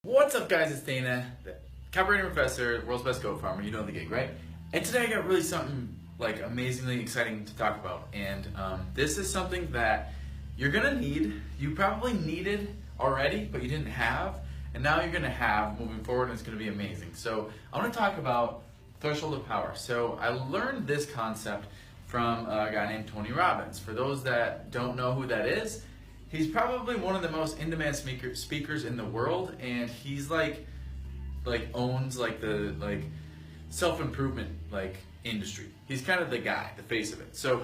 What's up, guys? It's Dana, the copywriting professor, world's best goat farmer. You know the gig, right? And today I got really something like amazingly exciting to talk about. And this is something that you're gonna need. You probably needed already, but you didn't have, and now you're gonna have moving forward, and it's gonna be amazing. So I want to talk about threshold of power. So I learned this concept from a guy named Tony Robbins. For those that don't know who that is, he's probably one of the most in-demand speakers in the world, and he's like owns the self-improvement industry. He's kind of the guy, the face of it. So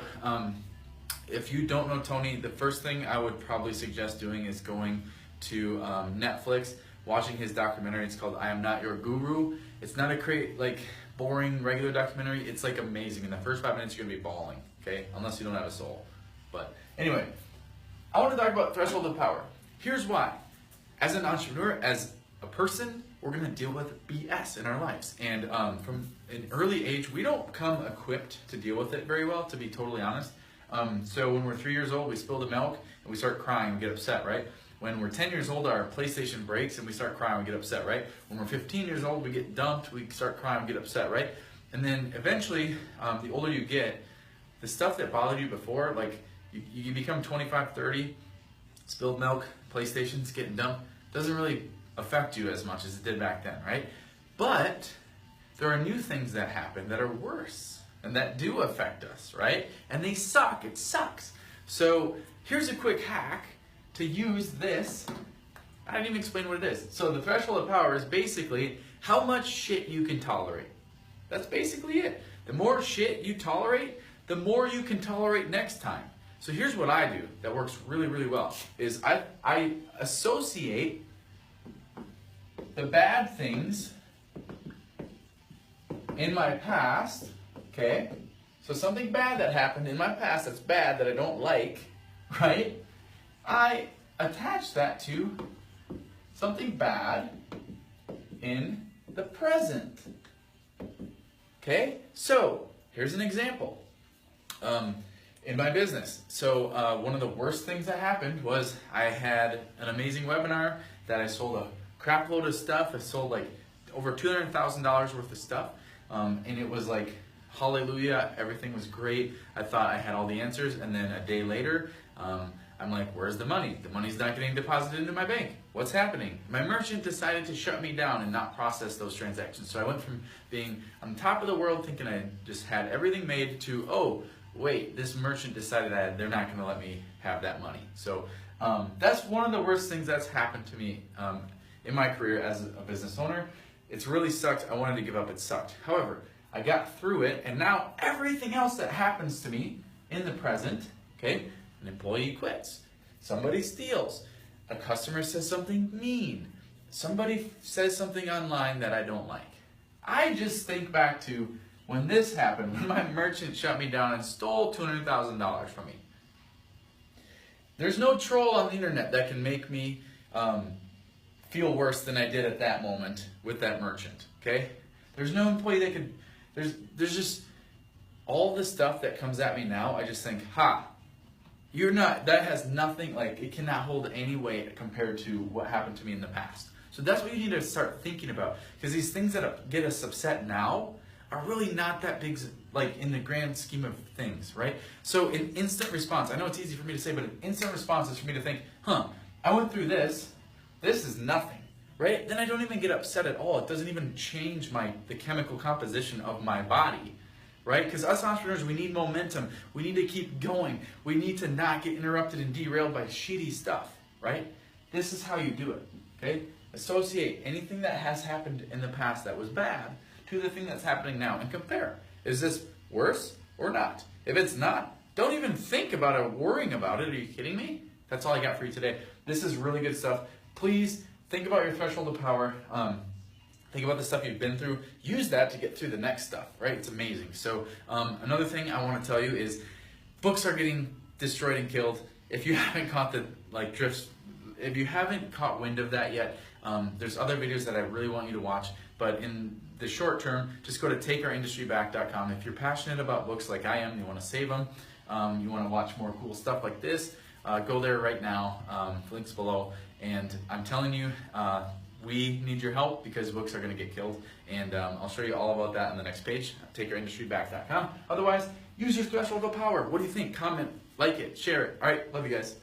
if you don't know Tony, the first thing I would probably suggest doing is going to Netflix, watching his documentary. It's called I Am Not Your Guru. It's not a boring regular documentary. It's amazing. In the first 5 minutes you're gonna be bawling, okay? Unless you don't have a soul. But anyway, I want to talk about threshold of power. Here's why. As an entrepreneur, as a person, we're going to deal with BS in our lives. And from an early age, we don't come equipped to deal with it very well, to be totally honest. So when we're 3 years old, we spill the milk and we start crying and get upset, right? When we're 10 years old, our PlayStation breaks and we start crying and get upset, right? When we're 15 years old, we get dumped, we start crying and get upset, right? And then eventually, the older you get, the stuff that bothered you before, you become 25, 30, spilled milk, PlayStation's getting dumped, doesn't really affect you as much as it did back then, right? But there are new things that happen that are worse and that do affect us, right? And they suck, it sucks. So here's a quick hack to use this. I didn't even explain what it is. So the threshold of power is basically how much shit you can tolerate. That's basically it. The more shit you tolerate, the more you can tolerate next time. So here's what I do that works really, really well, is I associate the bad things in my past, okay? So something bad that happened in my past that's bad that I don't like, right? I attach that to something bad in the present, okay? So here's an example. In my business. So one of the worst things that happened was I had an amazing webinar that I sold a crap load of stuff. I sold over $200,000 worth of stuff. And it was hallelujah, everything was great. I thought I had all the answers, and then a day later, I'm like, where's the money? The money's not getting deposited into my bank. What's happening? My merchant decided to shut me down and not process those transactions. So I went from being on top of the world thinking I just had everything made to, oh, wait, this merchant decided they're not going to let me have that money. So that's one of the worst things that's happened to me in my career as a business owner. It's really sucked. I wanted to give up. It sucked. However, I got through it, and now everything else that happens to me in the present, okay, an employee quits, somebody steals, a customer says something mean, somebody says something online that I don't like. I just think back to when this happened, when my merchant shut me down and stole $200,000 from me. There's no troll on the internet that can make me feel worse than I did at that moment with that merchant, okay? There's no employee that could, there's just all the stuff that comes at me now, I just think, that has nothing, it cannot hold any weight compared to what happened to me in the past. So that's what you need to start thinking about, because these things that get us upset now are really not that big, in the grand scheme of things, right? So an instant response, I know it's easy for me to say, but an instant response is for me to think, I went through this is nothing, right? Then I don't even get upset at all. It doesn't even change the chemical composition of my body, right? Because us entrepreneurs, we need momentum. We need to keep going. We need to not get interrupted and derailed by shitty stuff, right? This is how you do it, okay? Associate anything that has happened in the past that was bad to the thing that's happening now and compare. Is this worse or not? If it's not, don't even think about it, worrying about it. Are you kidding me? That's all I got for you today. This is really good stuff. Please think about your threshold of power. Think about the stuff you've been through. Use that to get through the next stuff, right? It's amazing. So another thing I want to tell you is books are getting destroyed and killed. If you haven't caught the drifts, if you haven't caught wind of that yet, there's other videos that I really want you to watch. But in the short term, just go to takeourindustryback.com. If you're passionate about books like I am, you want to save them, you want to watch more cool stuff like this, go there right now. Links below. And I'm telling you, we need your help because books are going to get killed. And I'll show you all about that on the next page, takeyourindustryback.com. Otherwise, use your threshold of power. What do you think? Comment, like it, share it. All right, love you guys.